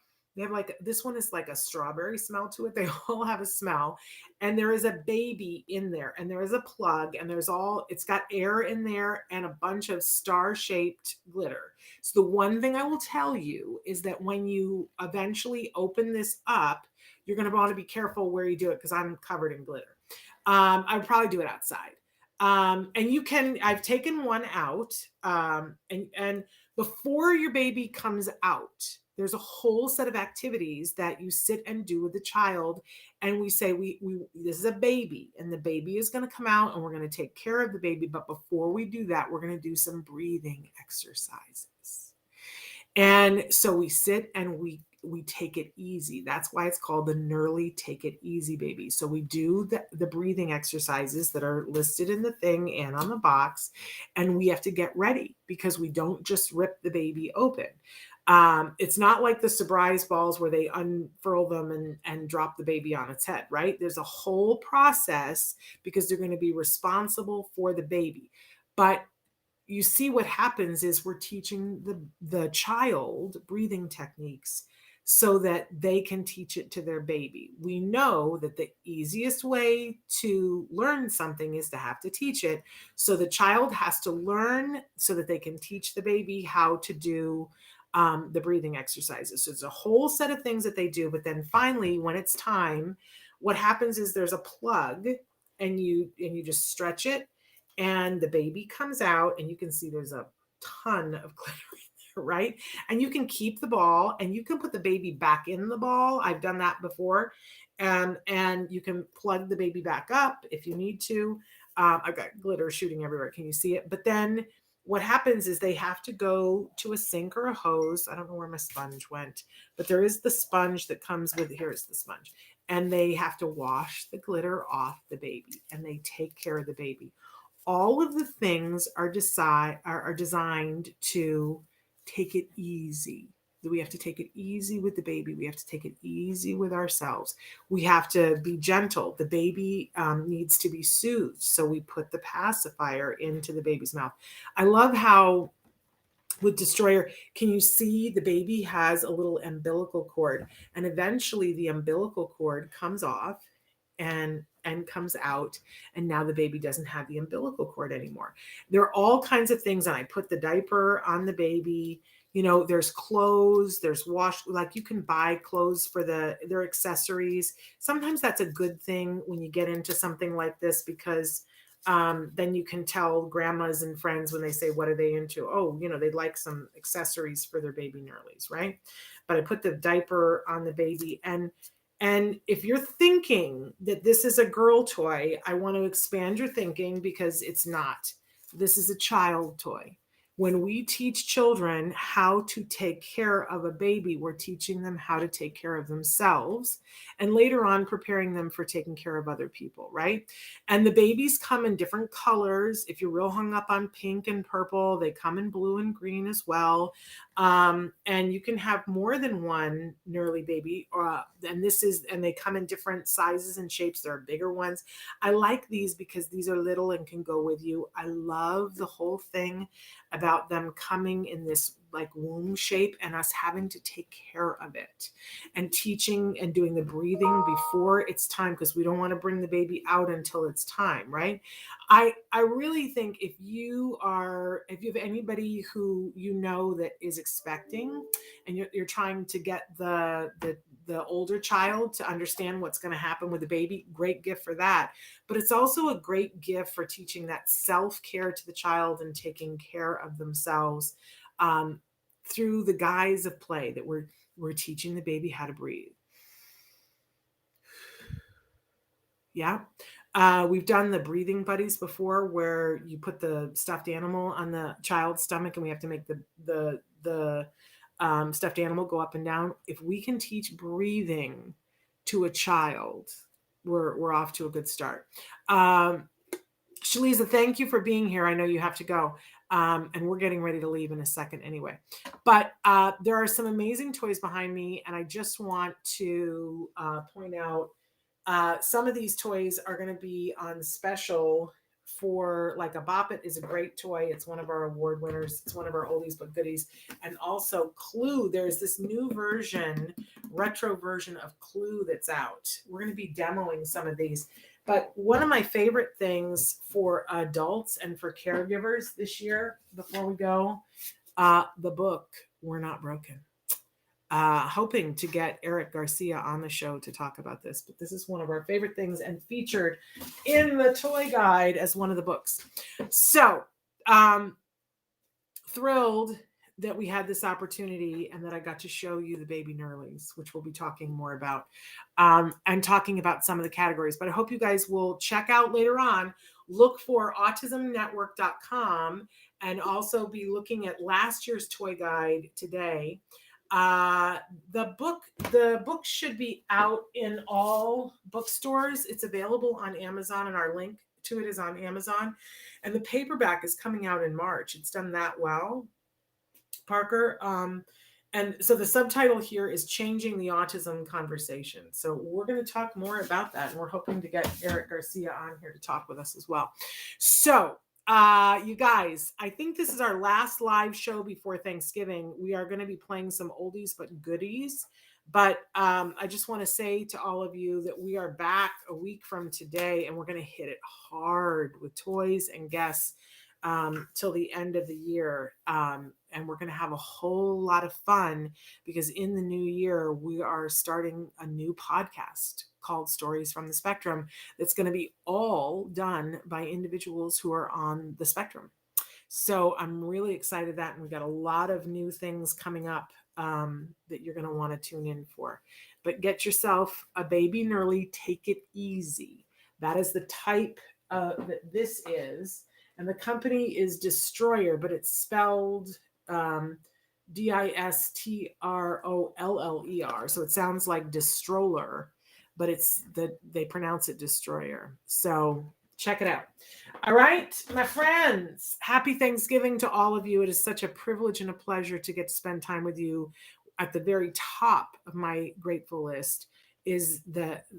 like, this one is like a strawberry smell to it. They all have a smell, and there is a baby in there, and there is a plug, and it's got air in there and a bunch of star-shaped glitter. So the one thing I will tell you is that when you eventually open this up, you're going to want to be careful where you do it, because I'm covered in glitter. I would probably do it outside. And I've taken one out, and before your baby comes out, there's a whole set of activities that you sit and do with the child. And we say, this is a baby, and the baby is going to come out, and we're going to take care of the baby. But before we do that, we're going to do some breathing exercises. And so we sit and we take it easy. That's why it's called the Nerlie Take It Easy baby. So we do the breathing exercises that are listed in the thing and on the box, and we have to get ready, because we don't just rip the baby open. It's not like the surprise balls where they unfurl them and drop the baby on its head, right? There's a whole process, because they're going to be responsible for the baby. But you see what happens is we're teaching the child breathing techniques so that they can teach it to their baby. We know that the easiest way to learn something is to have to teach it. So the child has to learn so that they can teach the baby how to do the breathing exercises. So it's a whole set of things that they do. But then finally, when it's time, what happens is there's a plug, and you just stretch it, and the baby comes out, and you can see there's a ton of glitter, right? And you can keep the ball, and you can put the baby back in the ball. I've done that before. And you can plug the baby back up if you need to. I've got glitter shooting everywhere. Can you see it? But then what happens is they have to go to a sink or a hose. I don't know where my sponge went, but there is the sponge that comes with, here's the sponge. And they have to wash the glitter off the baby, and they take care of the baby. All of the things are designed to take it easy. We have to take it easy with the baby. We have to take it easy with ourselves. We have to be gentle. The baby needs to be soothed. So we put the pacifier into the baby's mouth. I love how with Distroller, can you see the baby has a little umbilical cord, and eventually the umbilical cord comes off and comes out, and now the baby doesn't have the umbilical cord anymore. There are all kinds of things, and I put the diaper on the baby. You know, there's clothes, there's wash, like you can buy clothes for their accessories. Sometimes that's a good thing when you get into something like this, because then you can tell grandmas and friends when they say, what are they into? Oh, you know, they'd like some accessories for their baby Nerlies, right? But I put the diaper on the baby. And if you're thinking that this is a girl toy, I want to expand your thinking, because it's not. This is a child toy. When we teach children how to take care of a baby, we're teaching them how to take care of themselves, and later on preparing them for taking care of other people, right? And the babies come in different colors. If you're real hung up on pink and purple, they come in blue and green as well. And you can have more than one Nerlie baby. And they come in different sizes and shapes. There are bigger ones. I like these because these are little and can go with you. I love the whole thing about them coming in this like womb shape, and us having to take care of it, and teaching and doing the breathing before it's time, because we don't want to bring the baby out until it's time, right? I really think if you have anybody who you know that is expecting, and you're trying to get the older child to understand what's going to happen with the baby, great gift for that. But it's also a great gift for teaching that self-care to the child and taking care of themselves through the guise of play, that we're teaching the baby how to breathe. Yeah. We've done the breathing buddies before, where you put the stuffed animal on the child's stomach, and we have to make the stuffed animal go up and down. If we can teach breathing to a child, we're off to a good start. Shaliza, thank you for being here. I know you have to go. And we're getting ready to leave in a second anyway. But there are some amazing toys behind me, and I just want to point out some of these toys are going to be on special for, like, a Bop It is a great toy. It's one of our award winners. It's one of our oldies but goodies. And also Clue, there's this new version, retro version of Clue that's out. We're going to be demoing some of these. But one of my favorite things for adults and for caregivers this year, before we go, the book, We're Not Broken. Hoping to get Eric Garcia on the show to talk about this, but this is one of our favorite things and featured in the toy guide as one of the books. So thrilled that we had this opportunity and that I got to show you the baby Nerlies, which we'll be talking more about, and talking about some of the categories. But I hope you guys will check out later on, look for autismnetwork.com, and also be looking at last year's toy guide today. The book should be out in all bookstores. It's available on Amazon, and our link to it is on Amazon. And the paperback is coming out in March. It's done that well, Parker. And so the subtitle here is Changing the Autism Conversation. So we're going to talk more about that, and we're hoping to get Eric Garcia on here to talk with us as well. So you guys, I think this is our last live show before Thanksgiving. We are going to be playing some oldies but goodies But I just want to say to all of you that we are back a week from today, and we're going to hit it hard with toys and guests till the end of the year. And we're going to have a whole lot of fun because in the new year, we are starting a new podcast called Stories from the Spectrum that's going to be all done by individuals who are on the spectrum. So I'm really excited that, and we've got a lot of new things coming up that you're going to want to tune in for. But get yourself a baby Nerlie, take it easy. That is the type that this is. And the company is Distroller, but it's spelled Distroller. So it sounds like Distroller, but they pronounce it Destroyer. So check it out. All right, my friends, happy Thanksgiving to all of you. It is such a privilege and a pleasure to get to spend time with you. At the very top of my grateful list is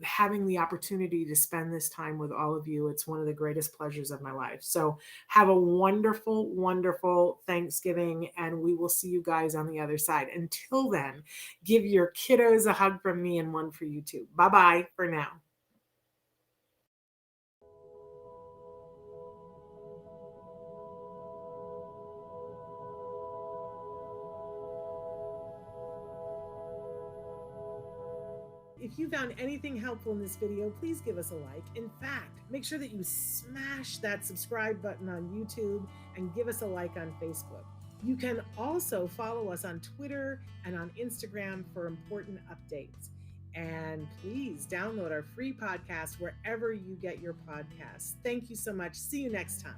having the opportunity to spend this time with all of you. It's one of the greatest pleasures of my life. So have a wonderful, wonderful Thanksgiving, and we will see you guys on the other side. Until then, give your kiddos a hug from me and one for you too. Bye-bye for now. If you found anything helpful in this video, please give us a like. In fact, make sure that you smash that subscribe button on YouTube and give us a like on Facebook. You can also follow us on Twitter and on Instagram for important updates. And please download our free podcast wherever you get your podcasts. Thank you so much. See you next time.